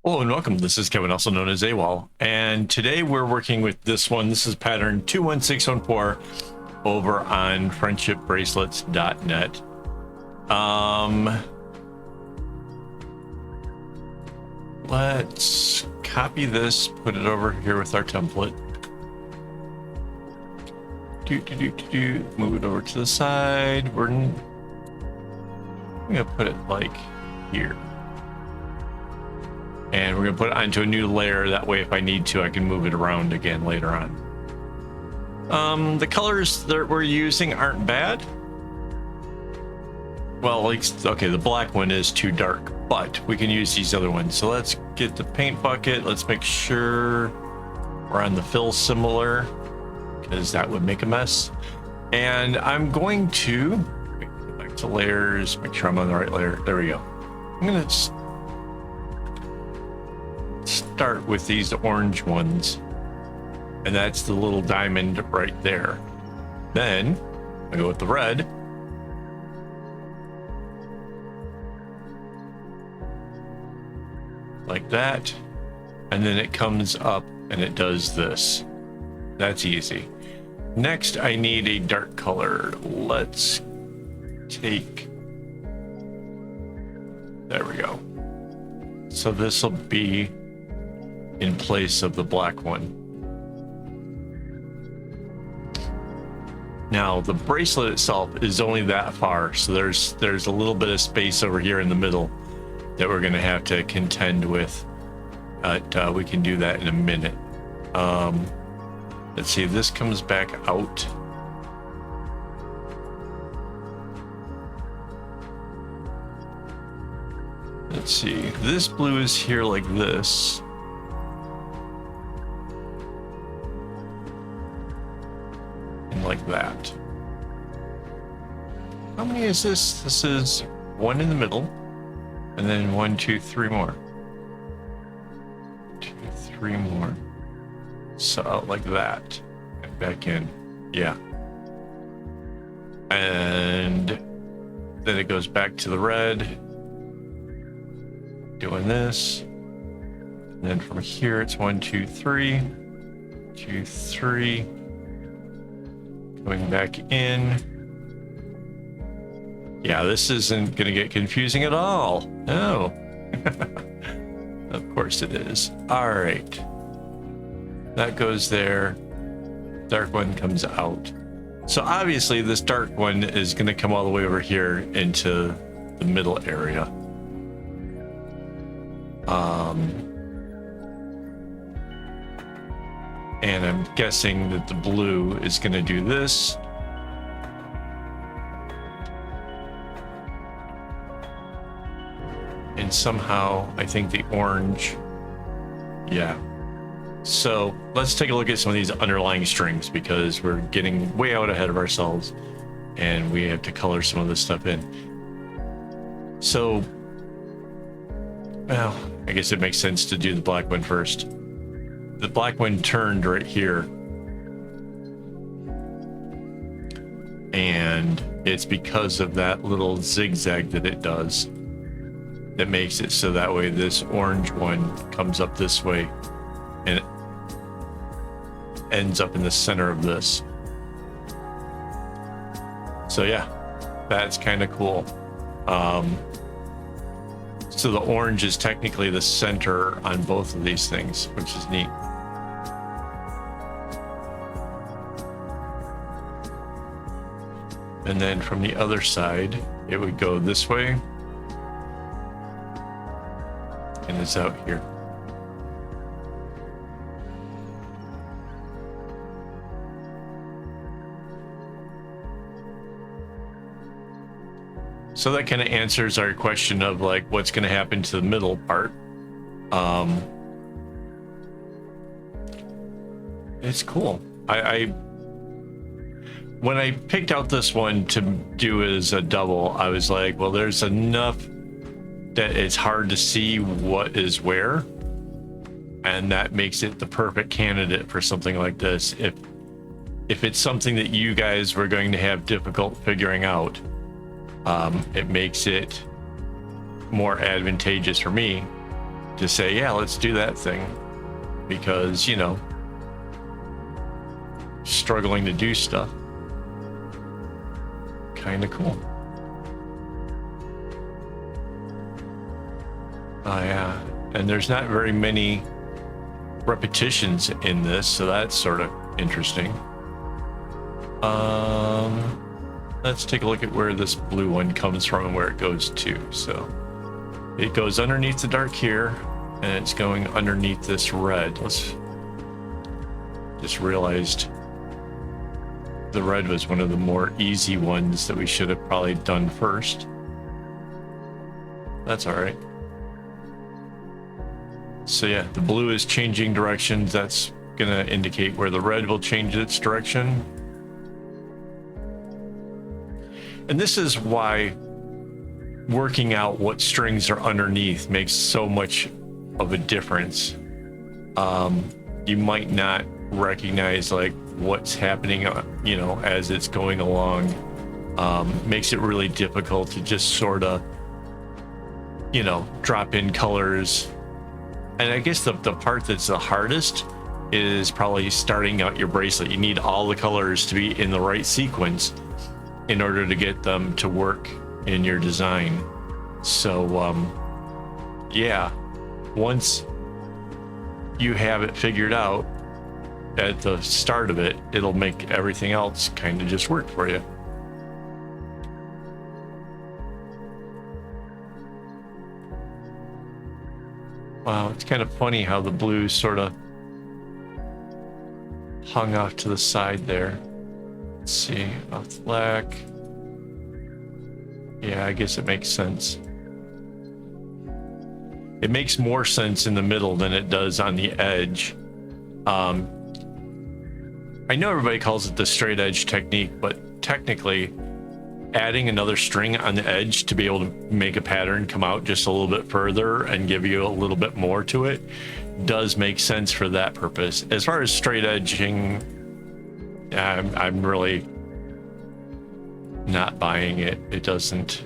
Hello and welcome. This is Kevin, also known as AWOL, and today we're working with this one. This is pattern 21614 over on friendshipbracelets.net. Let's copy this, put it over here with our template. Move it over to the side. I'm gonna put it like here. And we're gonna put it onto a new layer. That way, if I need to, I can move it around again later on. The colors that we're using aren't bad. Well, like, okay, the black one is too dark, but we can use these other ones. So let's get the paint bucket. Let's make sure we're on the fill similar, because that would make a mess. And I'm going to go back to layers, make sure I'm on the right layer. There we go. I'm gonna start with these orange ones, and that's the little diamond right there. Then I go with the red, like that, and then it comes up and it does this. That's easy. Next, I need a dark color. Let's take, there we go. So this will be in place of the black one. Now the bracelet itself is only that far, so there's a little bit of space over here in the middle that we're going to have to contend with. But we can do that in a minute. Let's see, this comes back out. Let's see, this blue is here like this. Like that. How many is this? This is one in the middle, and then 1, 2, 3 more. 2, 3 more. So out like that, and back in. Yeah. And then it goes back to the red, doing this. And then from here it's 1, 2, 3, 2, 3. Going back in. Yeah, this isn't going to get confusing at all. No. Of course it is. All right. That goes there. Dark one comes out. So obviously this dark one is going to come all the way over here into the middle area. And I'm guessing that the blue is going to do this. And somehow, I think the orange, yeah. So let's take a look at some of these underlying strings, because we're getting way out ahead of ourselves and we have to color some of this stuff in. So, well, I guess it makes sense to do the black one first. The black one turned right here, and it's because of that little zigzag that it does that makes it so that way this orange one comes up this way and it ends up in the center of this. So yeah, that's kind of cool. So the orange is technically the center on both of these things, which is neat. And then from the other side, it would go this way. And it's out here. So that kind of answers our question of like what's going to happen to the middle part. It's cool. When I picked out this one to do as a double, I was like, well, there's enough that it's hard to see what is where, and that makes it the perfect candidate for something like this. If it's something that you guys were going to have difficult figuring out, it makes it more advantageous for me to say, yeah, let's do that thing, because, you know, struggling to do stuff. Kind of cool. Oh yeah, and there's not very many repetitions in this, so that's sort of interesting. Let's take a look at where this blue one comes from and where it goes to. So it goes underneath the dark here, and it's going underneath this red. Let's just realized the red was one of the more easy ones that we should have probably done first. That's all right. So yeah, the blue is changing directions. That's gonna indicate where the red will change its direction. And this is why working out what strings are underneath makes so much of a difference. You might not recognize like what's happening, you know, as it's going along. Makes it really difficult to just sort of, you know, drop in colors. And I guess the part that's the hardest is probably starting out your bracelet. You need all the colors to be in the right sequence in order to get them to work in your design. So yeah, once you have it figured out at the start of it, it'll make everything else kind of just work for you. Wow, it's kind of funny how the blue sort of hung off to the side there. Let's see, off the black. Yeah, I guess it makes sense. It makes more sense in the middle than it does on the edge. I know everybody calls it the straight edge technique, but technically adding another string on the edge to be able to make a pattern come out just a little bit further and give you a little bit more to it does make sense for that purpose. As far as straight edging, I'm really not buying it. It doesn't.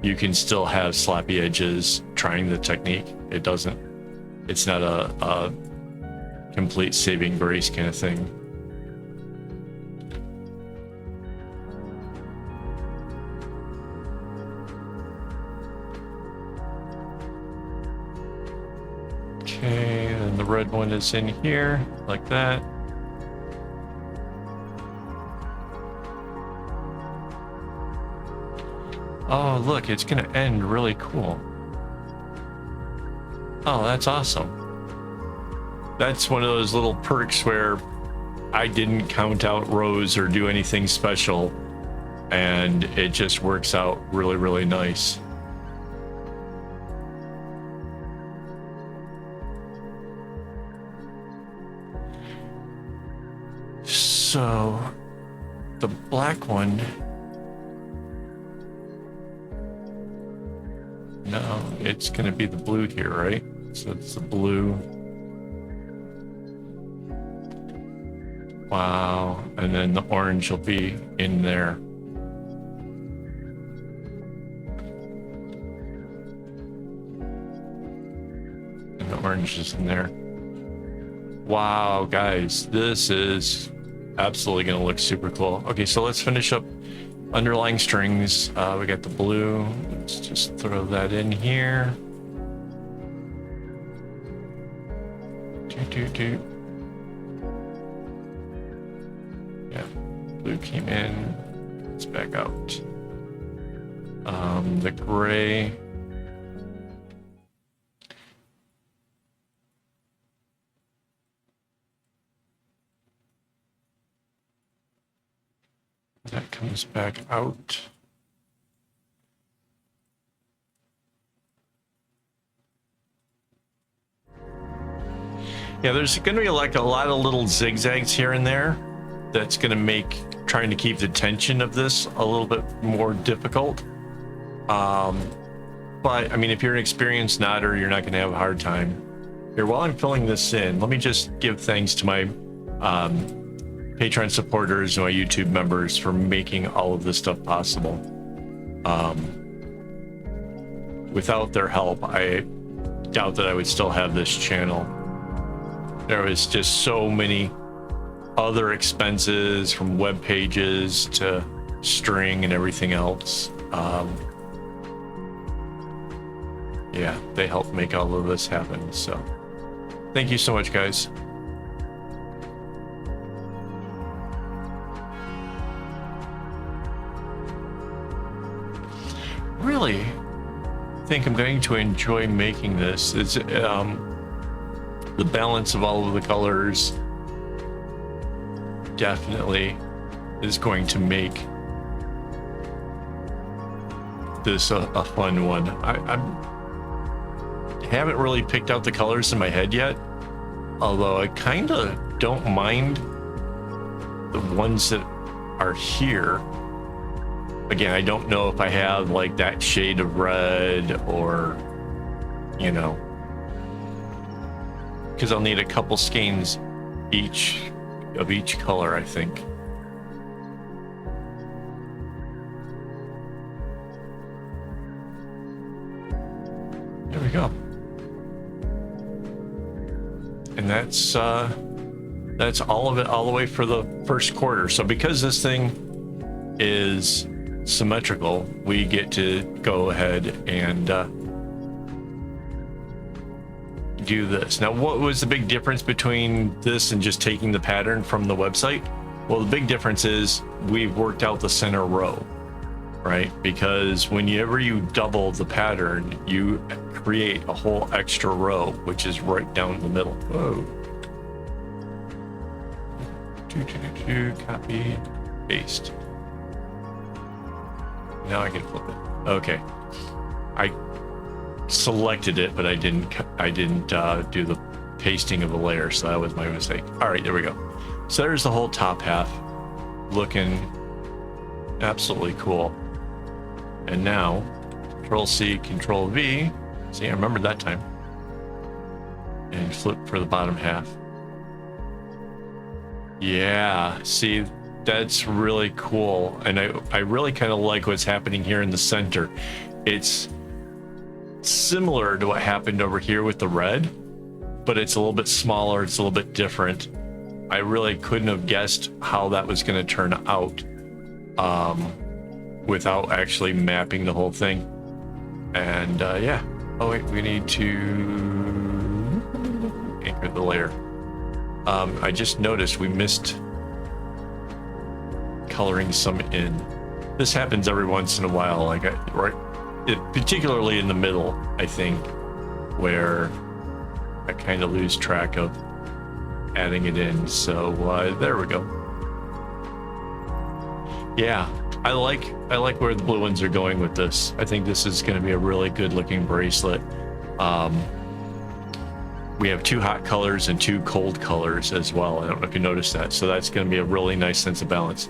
You can still have sloppy edges trying the technique. It doesn't. It's not a complete saving grace kind of thing. Okay, and the red one is in here like that. Oh, look, it's gonna end really cool. Oh, that's awesome. That's one of those little perks where I didn't count out rows or do anything special, and it just works out really, really nice. So, the black one, no, it's gonna be the blue here, right? So it's the blue. Wow, and then the orange will be in there. And the orange is in there. Wow, guys, this is absolutely gonna look super cool. Okay, so let's finish up underlying strings. We got the blue. Let's just throw that in here. Yeah, blue came in. It's back out. The gray. That comes back out. Yeah, there's going to be like a lot of little zigzags here and there. That's going to make trying to keep the tension of this a little bit more difficult. But I mean, if you're an experienced knotter, you're not going to have a hard time. Here, while I'm filling this in, let me just give thanks to my Patreon supporters and my YouTube members for making all of this stuff possible. Without their help, doubt that I would still have this channel. There was just so many other expenses, from web pages to string and everything else. Yeah, they helped make all of this happen. So thank you so much, guys. Really think I'm going to enjoy making this. It's the balance of all of the colors definitely is going to make this a fun one. I haven't really picked out the colors in my head yet, although I kind of don't mind the ones that are here. Again, I don't know if I have like that shade of red, or, you know, because I'll need a couple skeins each of each color, I think. There we go. And that's all of it, all the way for the first quarter. So because this thing is symmetrical, we get to go ahead and do this. Now, what was the big difference between this and just taking the pattern from the website? Well, the big difference is we've worked out the center row, right? Because whenever you double the pattern, you create a whole extra row, which is right down the middle. Whoa. Copy, paste. Now I can flip it. Okay, I selected it, but I didn't do the pasting of the layer, so that was my mistake. All right, there we go. So there's the whole top half, looking absolutely cool. And now Control C, Control V. See, I remembered that time. And flip for the bottom half. Yeah, see, that's really cool. And I really kind of like what's happening here in the center. It's similar to what happened over here with the red, but it's a little bit smaller, it's a little bit different. I really couldn't have guessed how that was going to turn out without actually mapping the whole thing. And yeah. Oh wait, we need to anchor the layer. I just noticed we missed coloring some in. This happens every once in a while, like particularly in the middle, I think, where I kind of lose track of adding it in. So there we go. Yeah, I like where the blue ones are going with this. I think this is going to be a really good looking bracelet. We have 2 hot colors and 2 cold colors as well. I don't know if you noticed that. So that's going to be a really nice sense of balance.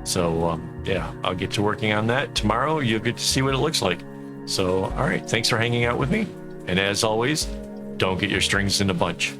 So yeah, I'll get to working on that tomorrow. You'll get to see what it looks like. So all right, thanks for hanging out with me. And as always, don't get your strings in a bunch.